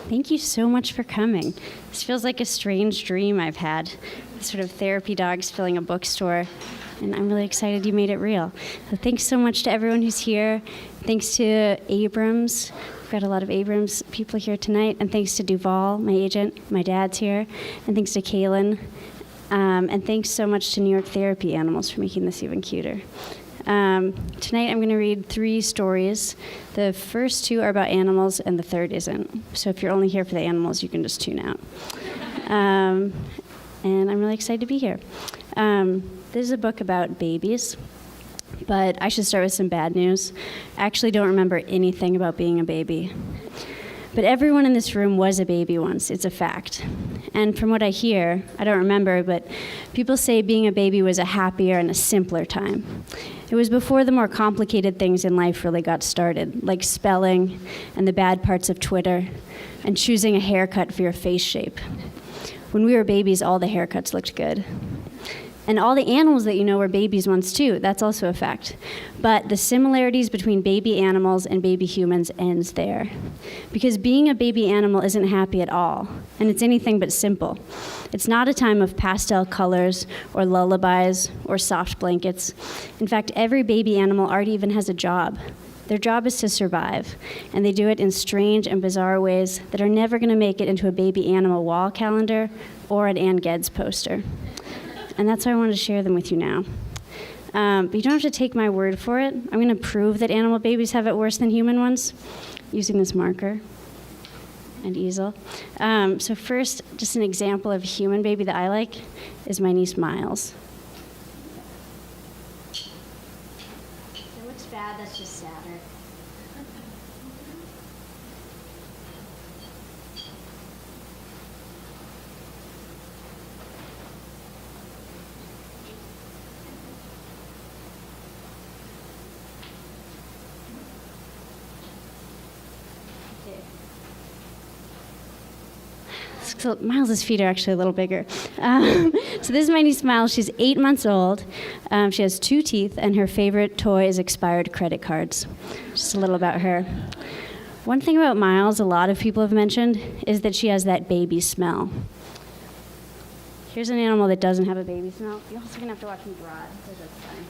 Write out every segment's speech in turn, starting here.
Thank you so much for coming. This feels like a strange dream I've had. Sort of therapy dogs filling a bookstore, and I'm really excited you made it real. So thanks so much to everyone who's here. Thanks to Abrams. We've got a lot of Abrams people here tonight, and thanks to Duval, my agent. My dad's here, and thanks to Kaylin. And thanks so much to New York Therapy Animals for making this even cuter. Tonight I'm going to read 3 stories. The first 2 are about animals, and the third isn't. So if you're only here for the animals, you can just tune out. And I'm really excited to be here. This is a book about babies, but I should start with some bad news. I actually don't remember anything about being a baby. But everyone in this room was a baby once. It's a fact. And from what I hear, I don't remember, but people say being a baby was a happier and a simpler time. It was before the more complicated things in life really got started, like spelling and the bad parts of Twitter and choosing a haircut for your face shape. When we were babies, all the haircuts looked good. And all the animals that you know were babies once too. That's also a fact. But the similarities between baby animals and baby humans ends there. Because being a baby animal isn't happy at all. And it's anything but simple. It's not a time of pastel colors or lullabies or soft blankets. In fact, every baby animal already even has a job. Their job is to survive, and they do it in strange and bizarre ways that are never going to make it into a baby animal wall calendar or an Ann Geddes poster. And that's why I wanted to share them with you now. But you don't have to take my word for it. I'm going to prove that animal babies have it worse than human ones using this marker and easel. So first, just an example of a human baby that I like is my niece Miles. It looks bad, that's just sadder. So Miles' feet are actually a little bigger. So this is my niece Miles. She's 8 months old. She has 2 teeth, and her favorite toy is expired credit cards. Just a little about her. One thing about Miles a lot of people have mentioned is that she has that baby smell. Here's an animal that doesn't have a baby smell. You're also going to have to watch me draw it, so that's fine.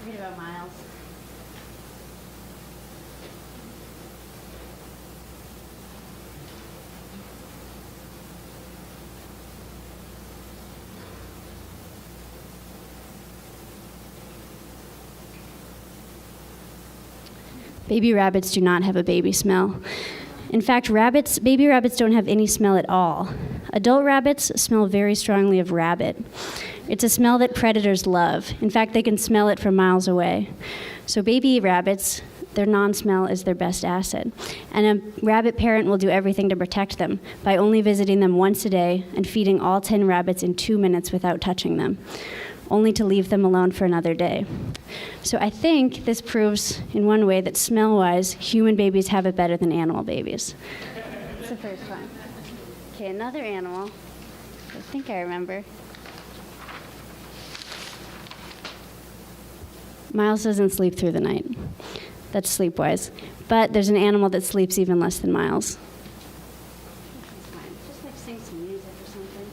Forget about Miles. Baby rabbits do not have a baby smell. In fact, baby rabbits don't have any smell at all. Adult rabbits smell very strongly of rabbit. It's a smell that predators love. In fact, they can smell it from miles away. So baby rabbits, their non-smell is their best asset. And a rabbit parent will do everything to protect them by only visiting them once a day and feeding all 10 rabbits in 2 minutes without touching them, only to leave them alone for another day. So I think this proves, in one way, that smell-wise, human babies have it better than animal babies. That's the first one. Okay, another animal. I think I remember. Miles doesn't sleep through the night. That's sleep-wise. But there's an animal that sleeps even less than Miles. Just like sing some music or something.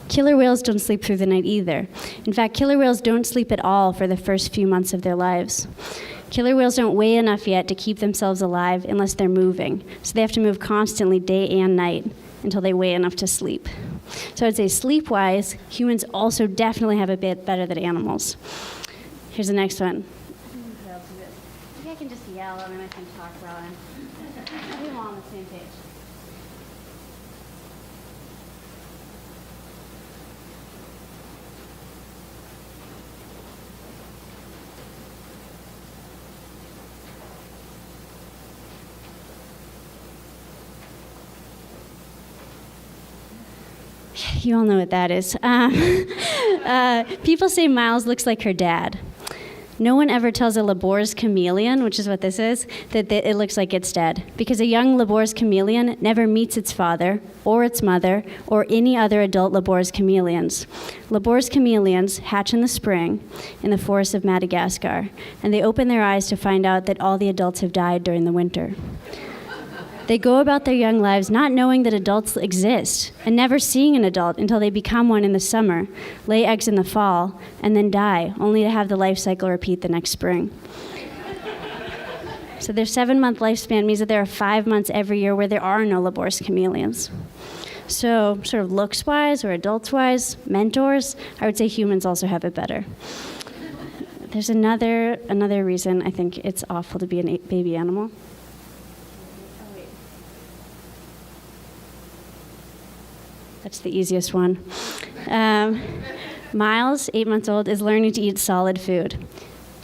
Killer whales don't sleep through the night either. In fact, killer whales don't sleep at all for the first few months of their lives. Killer whales don't weigh enough yet to keep themselves alive unless they're moving. So they have to move constantly day and night until they weigh enough to sleep. So I'd say sleep-wise, humans also definitely have a bit better than animals. Here's the next one. Maybe I can just yell and then I can talk about it. We're all on the same page. You all know what that is. People say Miles looks like her dad. No one ever tells a Labor's chameleon, which is what this is, that it looks like it's dead, because a young Labor's chameleon never meets its father or its mother or any other adult Labor's chameleons. Labor's chameleons hatch in the spring in the forests of Madagascar, and they open their eyes to find out that all the adults have died during the winter. They go about their young lives not knowing that adults exist and never seeing an adult until they become one in the summer, lay eggs in the fall, and then die, only to have the life cycle repeat the next spring. So their 7-month lifespan means that there are 5 months every year where there are no Labor's chameleons. So sort of looks-wise or adults-wise, mentors, I would say humans also have it better. There's another reason I think it's awful to be a baby animal. That's the easiest one. Miles, 8 months old, is learning to eat solid food.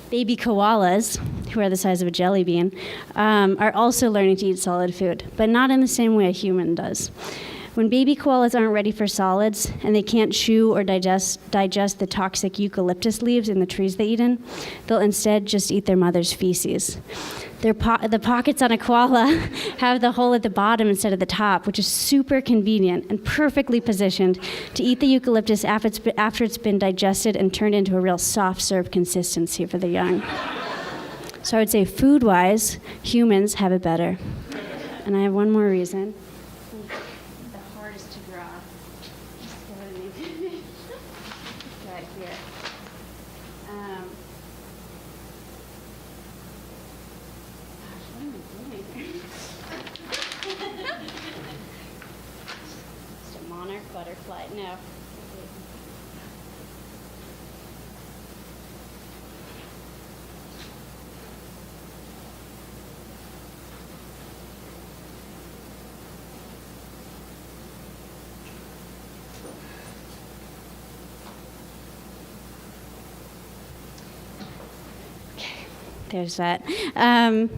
Baby koalas, who are the size of a jelly bean, are also learning to eat solid food, but not in the same way a human does. When baby koalas aren't ready for solids and they can't chew or digest the toxic eucalyptus leaves in the trees they eat in, they'll instead just eat their mother's feces. The pockets on a koala have the hole at the bottom instead of the top, which is super convenient and perfectly positioned to eat the eucalyptus after it's been digested and turned into a real soft serve consistency for the young. So I would say food-wise, humans have it better. And I have one more reason. The hardest to draw. Right here. Just a Monarch Butterfly. No. There's that. The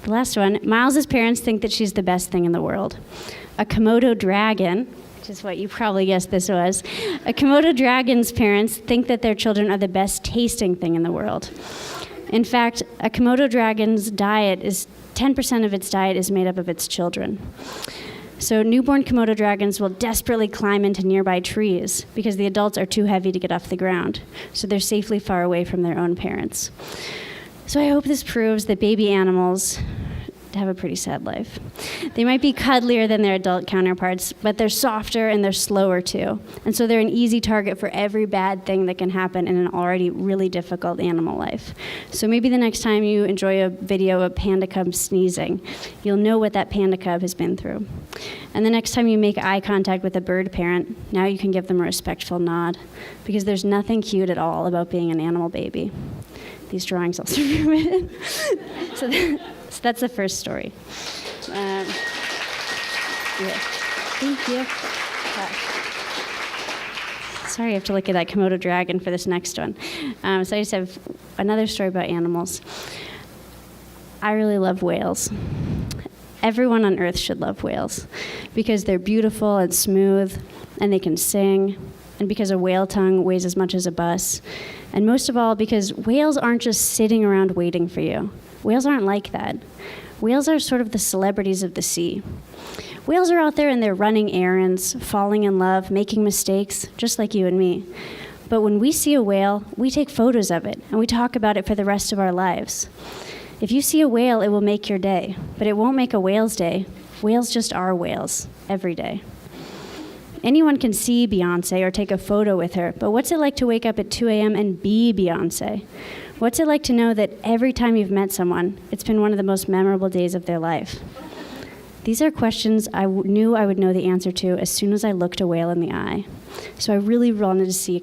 last one. Miles's parents think that she's the best thing in the world. A Komodo dragon, which is what you probably guessed this was. A Komodo dragon's parents think that their children are the best tasting thing in the world. In fact, a Komodo dragon's diet is 10% of its diet is made up of its children. So newborn Komodo dragons will desperately climb into nearby trees because the adults are too heavy to get off the ground. So they're safely far away from their own parents. So I hope this proves that baby animals have a pretty sad life. They might be cuddlier than their adult counterparts, but they're softer and they're slower too. And so they're an easy target for every bad thing that can happen in an already really difficult animal life. So maybe the next time you enjoy a video of a panda cub sneezing, you'll know what that panda cub has been through. And the next time you make eye contact with a bird parent, now you can give them a respectful nod, because there's nothing cute at all about being an animal baby. These drawings also prove it. So that's the first story. Yeah. Thank you. Sorry, I have to look at that Komodo dragon for this next one. So I just have another story about animals. I really love whales. Everyone on Earth should love whales because they're beautiful and smooth, and they can sing, and because a whale tongue weighs as much as a bus. And most of all, because whales aren't just sitting around waiting for you. Whales aren't like that. Whales are sort of the celebrities of the sea. Whales are out there and they're running errands, falling in love, making mistakes, just like you and me. But when we see a whale, we take photos of it, and we talk about it for the rest of our lives. If you see a whale, it will make your day, but it won't make a whale's day. Whales just are whales, every day. Anyone can see Beyonce or take a photo with her, but what's it like to wake up at 2 a.m. and be Beyonce? What's it like to know that every time you've met someone, it's been one of the most memorable days of their life? These are questions I knew I would know the answer to as soon as I looked a whale in the eye. So I really wanted to see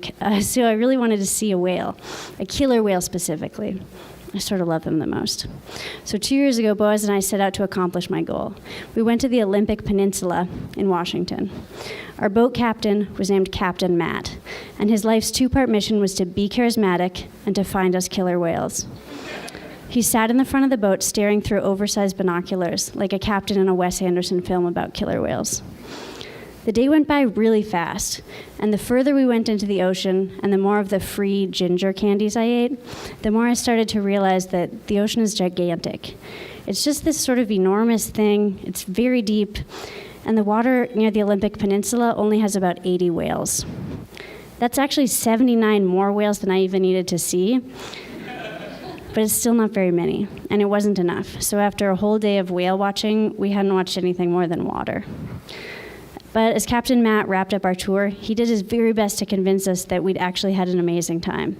a whale, a killer whale specifically. I sort of love them the most. So 2 years ago, Boaz and I set out to accomplish my goal. We went to the Olympic Peninsula in Washington. Our boat captain was named Captain Matt, and his life's two-part mission was to be charismatic and to find us killer whales. He sat in the front of the boat staring through oversized binoculars like a captain in a Wes Anderson film about killer whales. The day went by really fast, and the further we went into the ocean and the more of the free ginger candies I ate, the more I started to realize that the ocean is gigantic. It's just this sort of enormous thing. It's very deep, and the water near the Olympic Peninsula only has about 80 whales. That's actually 79 more whales than I even needed to see, but it's still not very many, and it wasn't enough. So after a whole day of whale watching, we hadn't watched anything more than water. But as Captain Matt wrapped up our tour, he did his very best to convince us that we'd actually had an amazing time.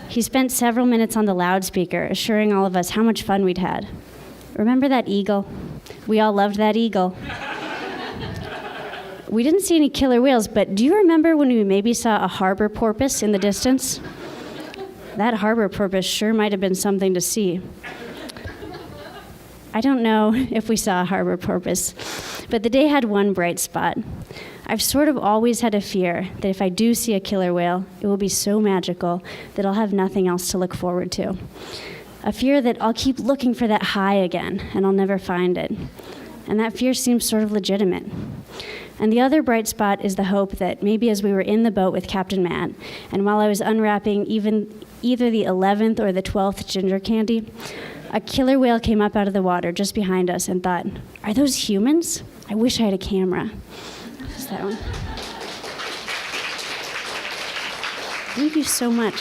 He spent several minutes on the loudspeaker, assuring all of us how much fun we'd had. Remember that eagle? We all loved that eagle. We didn't see any killer whales, but do you remember when we maybe saw a harbor porpoise in the distance? That harbor porpoise sure might have been something to see. I don't know if we saw a harbor porpoise, but the day had one bright spot. I've sort of always had a fear that if I do see a killer whale, it will be so magical that I'll have nothing else to look forward to. A fear that I'll keep looking for that high again, and I'll never find it. And that fear seems sort of legitimate. And the other bright spot is the hope that maybe as we were in the boat with Captain Matt, and while I was unwrapping either the 11th or the 12th ginger candy, a killer whale came up out of the water just behind us and thought, "Are those humans? I wish I had a camera." Just that one. Thank you so much.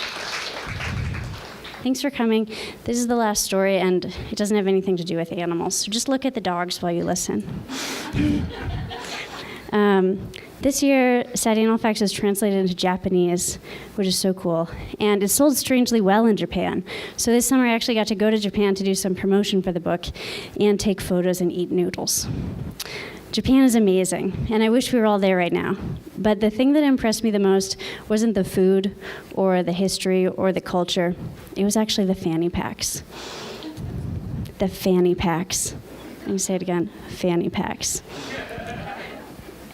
Thanks for coming. This is the last story, and it doesn't have anything to do with animals, so just look at the dogs while you listen. This year, Sad Animal Facts is translated into Japanese, which is so cool. And it's sold strangely well in Japan. So this summer, I actually got to go to Japan to do some promotion for the book and take photos and eat noodles. Japan is amazing, and I wish we were all there right now. But the thing that impressed me the most wasn't the food or the history or the culture. It was actually the fanny packs. The fanny packs. Let me say it again, fanny packs.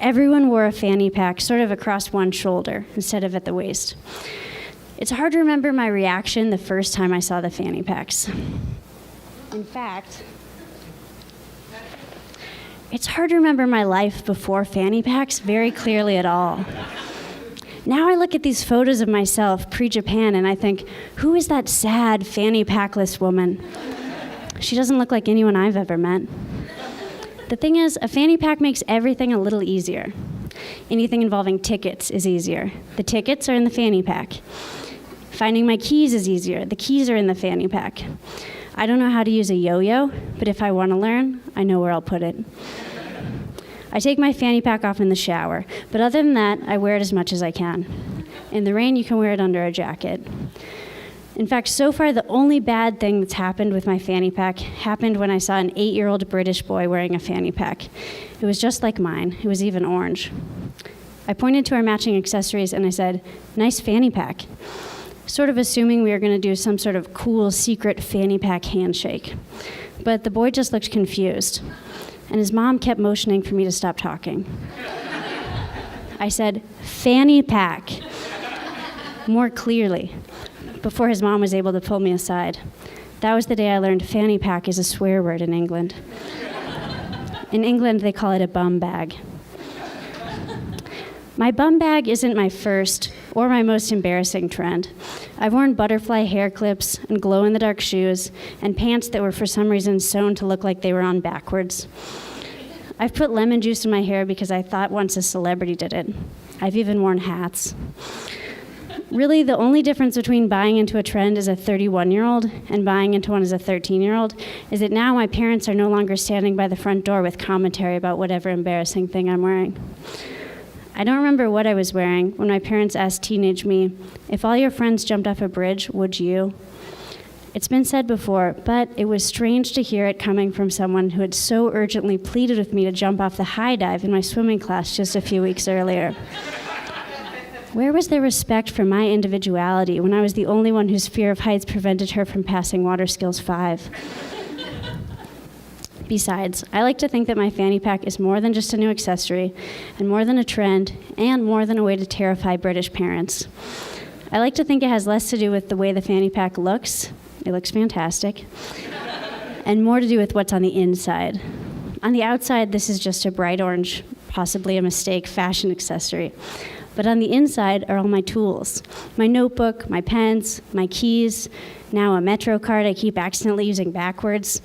Everyone wore a fanny pack sort of across one shoulder instead of at the waist. It's hard to remember my reaction the first time I saw the fanny packs. In fact, it's hard to remember my life before fanny packs very clearly at all. Now I look at these photos of myself pre-Japan and I think, who is that sad fanny packless woman? She doesn't look like anyone I've ever met. The thing is, a fanny pack makes everything a little easier. Anything involving tickets is easier. The tickets are in the fanny pack. Finding my keys is easier. The keys are in the fanny pack. I don't know how to use a yo-yo, but if I want to learn, I know where I'll put it. I take my fanny pack off in the shower, but other than that, I wear it as much as I can. In the rain, you can wear it under a jacket. In fact, so far, the only bad thing that's happened with my fanny pack happened when I saw an 8-year-old British boy wearing a fanny pack. It was just like mine. It was even orange. I pointed to our matching accessories and I said, "Nice fanny pack," sort of assuming we were going to do some sort of cool, secret fanny pack handshake. But the boy just looked confused, and his mom kept motioning for me to stop talking. I said, "Fanny pack," more clearly, before his mom was able to pull me aside. That was the day I learned fanny pack is a swear word in England. In England, they call it a bum bag. My bum bag isn't my first or my most embarrassing trend. I've worn butterfly hair clips and glow-in-the-dark shoes and pants that were for some reason sewn to look like they were on backwards. I've put lemon juice in my hair because I thought once a celebrity did it. I've even worn hats. Really, the only difference between buying into a trend as a 31-year-old and buying into one as a 13-year-old is that now my parents are no longer standing by the front door with commentary about whatever embarrassing thing I'm wearing. I don't remember what I was wearing when my parents asked teenage me, "If all your friends jumped off a bridge, would you?" It's been said before, but it was strange to hear it coming from someone who had so urgently pleaded with me to jump off the high dive in my swimming class just a few weeks earlier. Where was their respect for my individuality when I was the only one whose fear of heights prevented her from passing Water Skills 5? Besides, I like to think that my fanny pack is more than just a new accessory, and more than a trend, and more than a way to terrify British parents. I like to think it has less to do with the way the fanny pack looks. It looks fantastic. And more to do with what's on the inside. On the outside, this is just a bright orange possibly a mistake fashion accessory. But on the inside are all my tools. My notebook, my pens, my keys, now a Metro card I keep accidentally using backwards.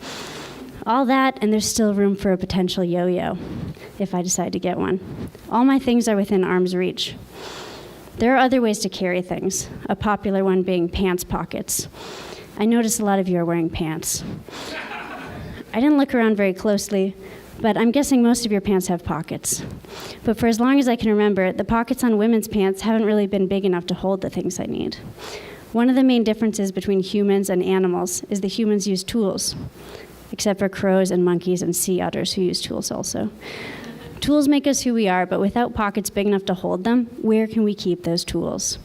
All that, and there's still room for a potential yo-yo, if I decide to get one. All my things are within arm's reach. There are other ways to carry things, a popular one being pants pockets. I notice a lot of you are wearing pants. I didn't look around very closely, but I'm guessing most of your pants have pockets. But for as long as I can remember, the pockets on women's pants haven't really been big enough to hold the things I need. One of the main differences between humans and animals is the humans use tools, except for crows and monkeys and sea otters who use tools also. Tools make us who we are, but without pockets big enough to hold them, where can we keep those tools?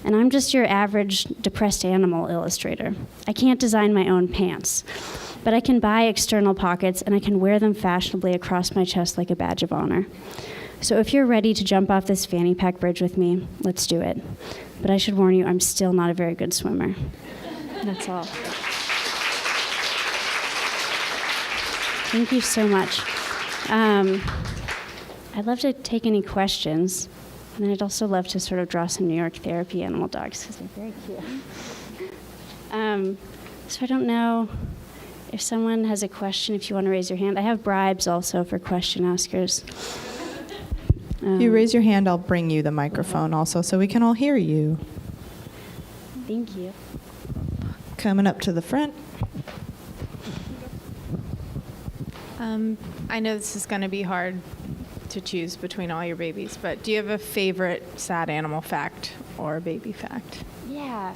And I'm just your average depressed animal illustrator. I can't design my own pants, but I can buy external pockets and I can wear them fashionably across my chest like a badge of honor. So if you're ready to jump off this fanny pack bridge with me, let's do it. But I should warn you, I'm still not a very good swimmer. That's all. Thank you so much. I'd love to take any questions, and then I'd also love to sort of draw some New York therapy animal dogs, because they're very cute. So I don't know if someone has a question, if you want to raise your hand. I have bribes also for question askers. If you raise your hand, I'll bring you the microphone also, so we can all hear you. Thank you. Coming up to the front. I know this is going to be hard to choose between all your babies, but do you have a favorite sad animal fact or baby fact? Yeah.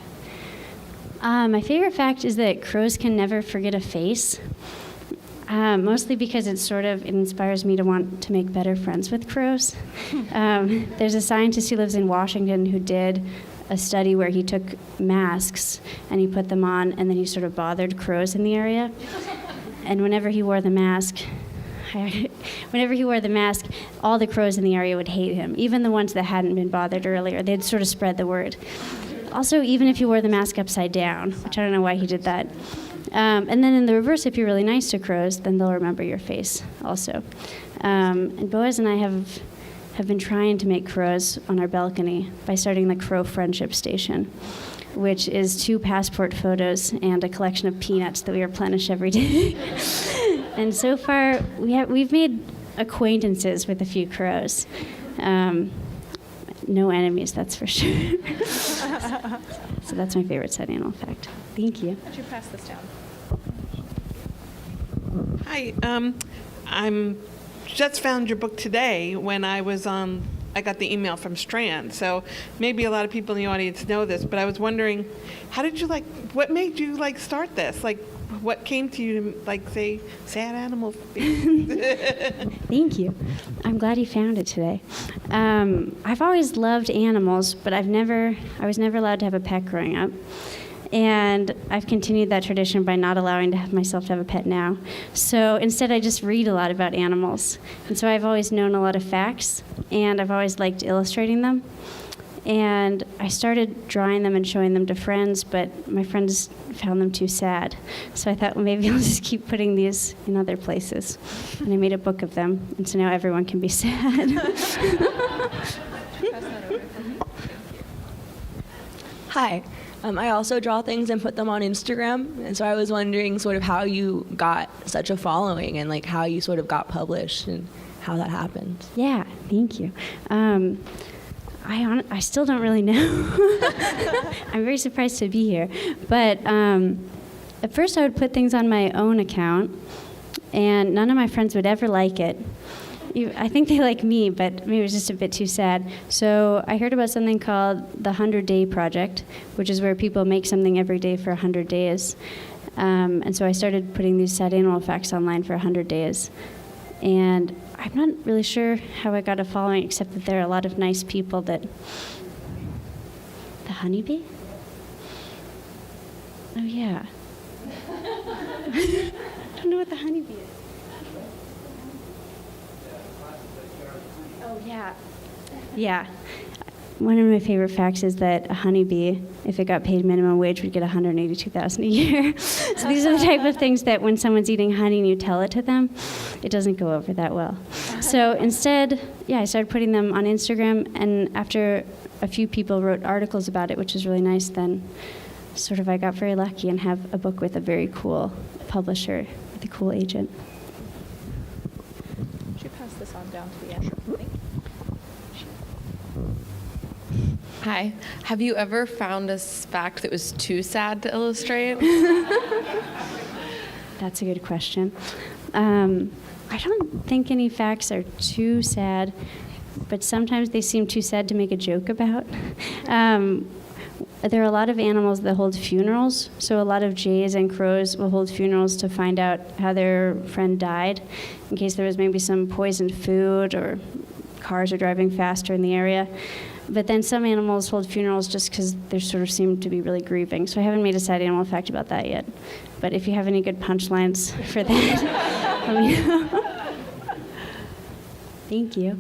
My favorite fact is that crows can never forget a face, mostly because it inspires me to want to make better friends with crows. There's a scientist who lives in Washington who did a study where he took masks and he put them on, and then he sort of bothered crows in the area. And whenever he wore the mask, all the crows in the area would hate him, even the ones that hadn't been bothered earlier. They'd sort of spread the word. Also, even if you wore the mask upside down, which I don't know why he did that. And then in the reverse, if you're really nice to crows, then they'll remember your face also. And Boaz and I have been trying to make crows on our balcony by starting the Crow Friendship Station, which is 2 passport photos and a collection of peanuts that we replenish every day. And so far, we've made acquaintances with a few crows. No enemies, that's for sure. So that's my favorite sad animal fact. Thank you. Why don't you pass this down? Hi, I'm just found your book today when I got the email from Strand. So maybe a lot of people in the audience know this, but I was wondering, what made you start this? What came to you to say sad animal? Thank you. I'm glad you found it today. I've always loved animals, but I was never allowed to have a pet growing up. And I've continued that tradition by not allowing myself to have a pet now. So instead, I just read a lot about animals. And so I've always known a lot of facts, and I've always liked illustrating them. And I started drawing them and showing them to friends, but my friends found them too sad. So I thought, well, maybe I'll just keep putting these in other places. And I made a book of them, and so now everyone can be sad. Hi. I also draw things and put them on Instagram, and so I was wondering sort of how you got such a following and how you sort of got published and how that happened. Yeah, thank you. I still don't really know. I'm very surprised to be here. But at first I would put things on my own account, and none of my friends would ever like it. I think they like me, but maybe it was just a bit too sad. So I heard about something called the 100-Day Project, which is where people make something every day for 100 days. And so I started putting these sad animal facts online for 100 days. And I'm not really sure how I got a following, except that there are a lot of nice people that... The honeybee? Oh, yeah. I don't know what the honeybee is. Oh, yeah. Yeah. one of my favorite facts is that a honeybee, if it got paid minimum wage, would get $182,000 a year. So these are the type of things that when someone's eating honey and you tell it to them, it doesn't go over that well. So instead, I started putting them on Instagram, and after a few people wrote articles about it, which is really nice, then sort of I got very lucky and have a book with a very cool publisher, with a cool agent. Would you pass this on down to the end? Hi. Have you ever found a fact that was too sad to illustrate? That's a good question. I don't think any facts are too sad, but sometimes they seem too sad to make a joke about. There are a lot of animals that hold funerals, so a lot of jays and crows will hold funerals to find out how their friend died, in case there was maybe some poisoned food or cars are driving faster in the area. But then some animals hold funerals just because they sort of seem to be really grieving. So I haven't made a sad animal fact about that yet. But if you have any good punchlines for that, let me know. Thank you.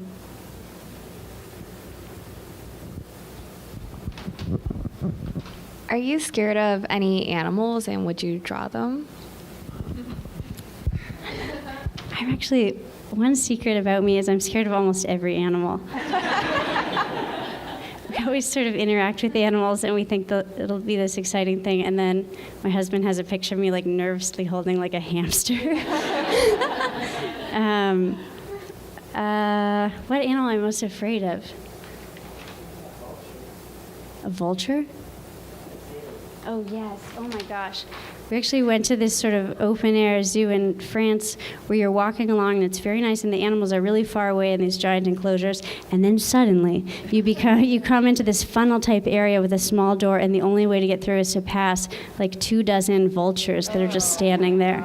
Are you scared of any animals, and would you draw them? I'm actually, one secret about me is I'm scared of almost every animal. We always sort of interact with the animals, and we think that it'll be this exciting thing, and then my husband has a picture of me like nervously holding like a hamster. What animal am I most afraid of? A vulture? Oh, yes. Oh, my gosh. We actually went to this sort of open-air zoo in France where you're walking along, and it's very nice, and the animals are really far away in these giant enclosures, and then suddenly you come into this funnel-type area with a small door, and the only way to get through is to pass like 24 vultures that are just standing there.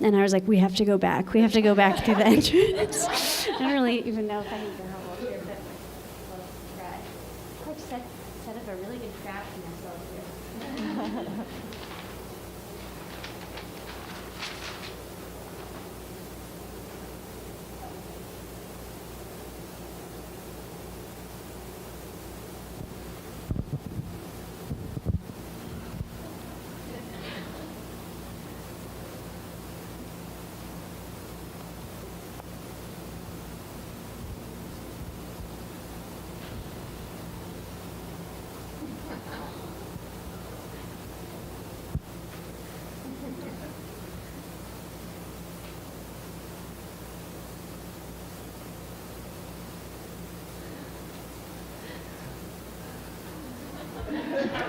And I was like, we have to go back. We have to go back through the entrance. I don't really even know if I can go here, but we'll try. I've set up a really good trap for myself here.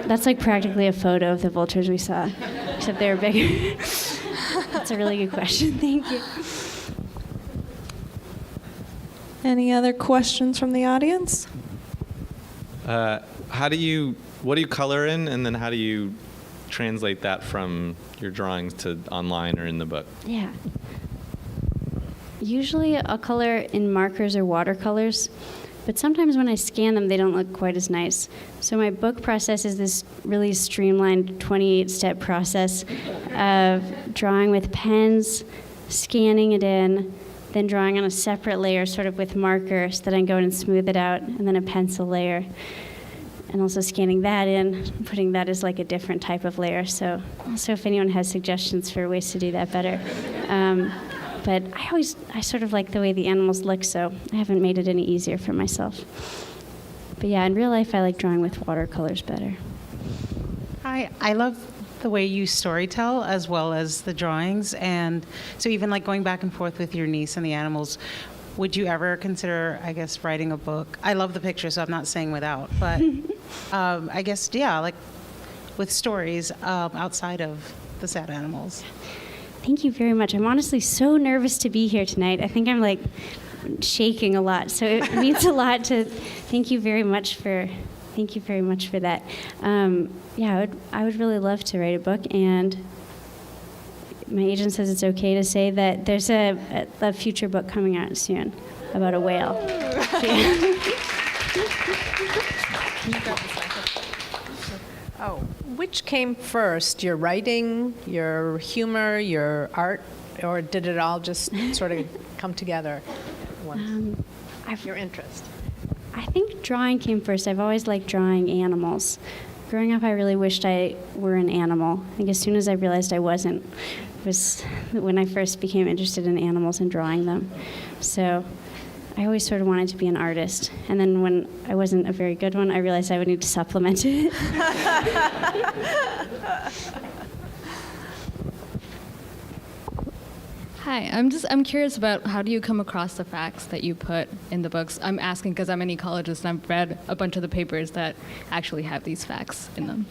That's like practically a photo of the vultures we saw, except they were bigger. That's a really good question. Thank you. Any other questions from the audience? What do you color in, and then how do you translate that from your drawings to online or in the book? Yeah. Usually I'll color in markers or watercolors, but sometimes when I scan them, they don't look quite as nice. So my book process is this really streamlined 28-step process of drawing with pens, scanning it in, then drawing on a separate layer sort of with marker so that I can go in and smooth it out, and then a pencil layer. And also scanning that in, putting that as like a different type of layer. So also if anyone has suggestions for ways to do that better. But I sort of like the way the animals look, so I haven't made it any easier for myself. But yeah, in real life, I like drawing with watercolors better. I love the way you storytell as well as the drawings. And so even like going back and forth with your niece and the animals, would you ever consider, I guess, writing a book? I love the picture, so I'm not saying without, but I guess, yeah, like with stories outside of the sad animals. Thank you very much. I'm honestly so nervous to be here tonight. I think I'm like shaking a lot, so it means a lot to thank you very much for that. Yeah, I would really love to write a book, and my agent says it's okay to say that there's a future book coming out soon about a whale. Oh, which came first, your writing, your humor, your art, or did it all just sort of come together once? Your interest? I think drawing came first. I've always liked drawing animals. Growing up, I really wished I were an animal. I think as soon as I realized I wasn't, was when I first became interested in animals and drawing them. So I always sort of wanted to be an artist. And then when I wasn't a very good one, I realized I would need to supplement it. Hi, I'm curious about how do you come across the facts that you put in the books? I'm asking because I'm an ecologist and I've read a bunch of the papers that actually have these facts in them.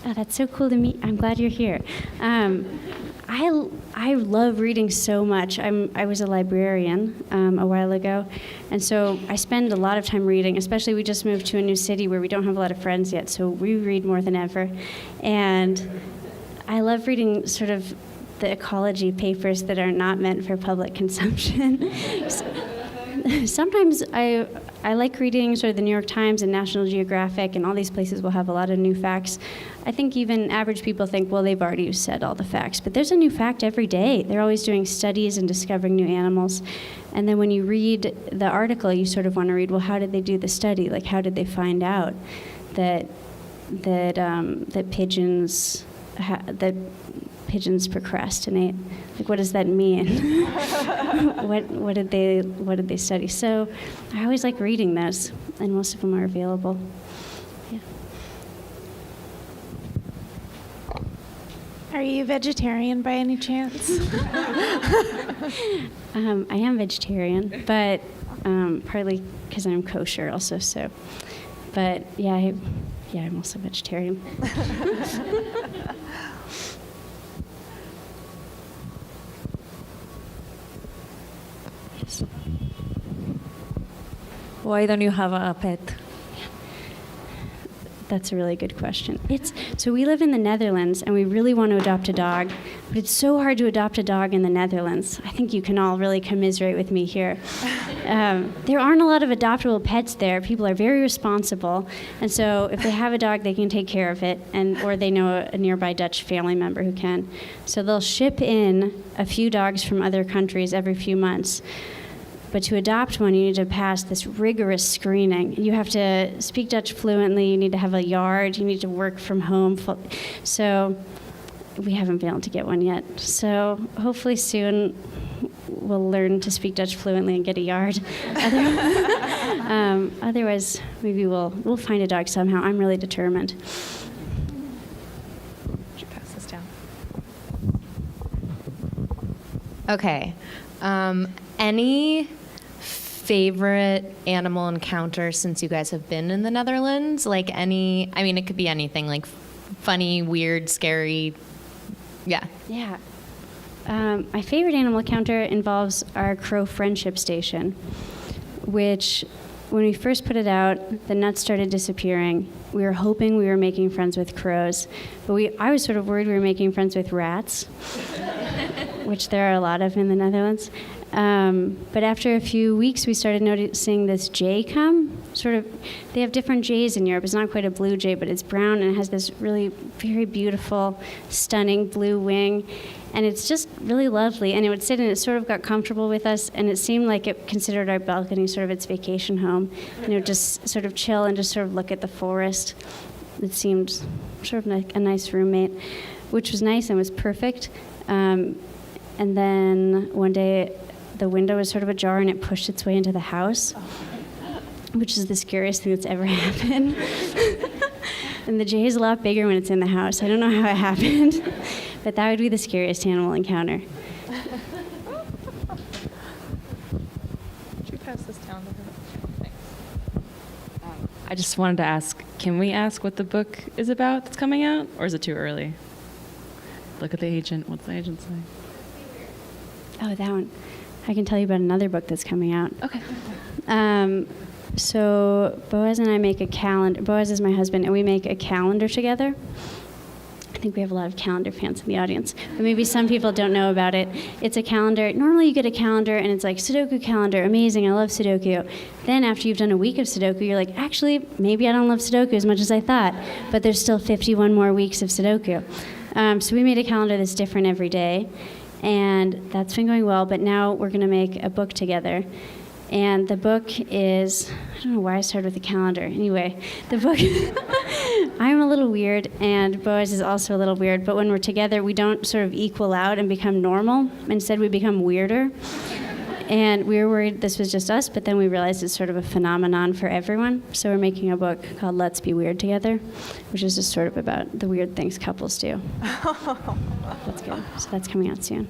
Oh, that's so cool to meet. I'm glad you're here. I love reading so much. I was a librarian a while ago, and so I spend a lot of time reading, especially we just moved to a new city where we don't have a lot of friends yet, so we read more than ever. And I love reading sort of the ecology papers that are not meant for public consumption. Sometimes I like reading sort of the New York Times and National Geographic, and all these places will have a lot of new facts. I think even average people think, well, they've already said all the facts, but there's a new fact every day. They're always doing studies and discovering new animals. And then when you read the article, you sort of want to read, well, how did they do the study? Like, how did they find out that pigeons procrastinate? Like, what does that mean? what did they study? So I always like reading those, and most of them are available. Yeah. Are you vegetarian by any chance? I am vegetarian, but partly because I'm kosher also. So, but yeah, I'm also vegetarian. Why don't you have a pet? That's a really good question. So we live in the Netherlands, and we really want to adopt a dog, but it's so hard to adopt a dog in the Netherlands. I think you can all really commiserate with me here. There aren't a lot of adoptable pets there. People are very responsible, and so if they have a dog, they can take care of it, or they know a nearby Dutch family member who can. So they'll ship in a few dogs from other countries every few months. But to adopt one, you need to pass this rigorous screening. You have to speak Dutch fluently. You need to have a yard. You need to work from home. So we haven't been able to get one yet. So hopefully soon we'll learn to speak Dutch fluently and get a yard. Otherwise, maybe we'll find a dog somehow. I'm really determined. Should pass this down. Okay. Any favorite animal encounter since you guys have been in the Netherlands? Like it could be anything, like funny, weird, scary. Yeah. Yeah. My favorite animal encounter involves our crow friendship station, which when we first put it out, the nuts started disappearing. We were hoping we were making friends with crows, but I was sort of worried we were making friends with rats, which there are a lot of in the Netherlands. But after a few weeks, we started noticing this jay come. They have different jays in Europe. It's not quite a blue jay, but it's brown and it has this really very beautiful, stunning blue wing. And it's just really lovely. And it would sit and it sort of got comfortable with us, and it seemed like it considered our balcony sort of its vacation home. And it would just sort of chill and just sort of look at the forest. It seemed sort of like a nice roommate, which was nice and was perfect. And then one day, the window was sort of ajar and it pushed its way into the house, which is the scariest thing that's ever happened. And the jay is a lot bigger when it's in the house. I don't know how it happened, but that would be the scariest animal encounter. Should we pass this down to her? Thanks. I just wanted to ask, can we ask what the book is about that's coming out, or is it too early? Look at the agent. What's the agent say? Oh, that one. I can tell you about another book that's coming out. Okay. So Boaz and I make a calendar. Boaz is my husband, and we make a calendar together. I think we have a lot of calendar fans in the audience, but maybe some people don't know about it. It's a calendar. Normally you get a calendar, and it's like, Sudoku calendar, amazing, I love Sudoku. Then after you've done a week of Sudoku, you're like, actually, maybe I don't love Sudoku as much as I thought, but there's still 51 more weeks of Sudoku. So we made a calendar that's different every day. And that's been going well, but now we're going to make a book together. And the book is, I don't know why I started with the calendar. Anyway, the book, I'm a little weird, and Boaz is also a little weird, but when we're together, we don't sort of equal out and become normal. Instead, we become weirder. And we were worried this was just us, but then we realized it's sort of a phenomenon for everyone. So we're making a book called Let's Be Weird Together, which is just sort of about the weird things couples do. That's good. So that's coming out soon.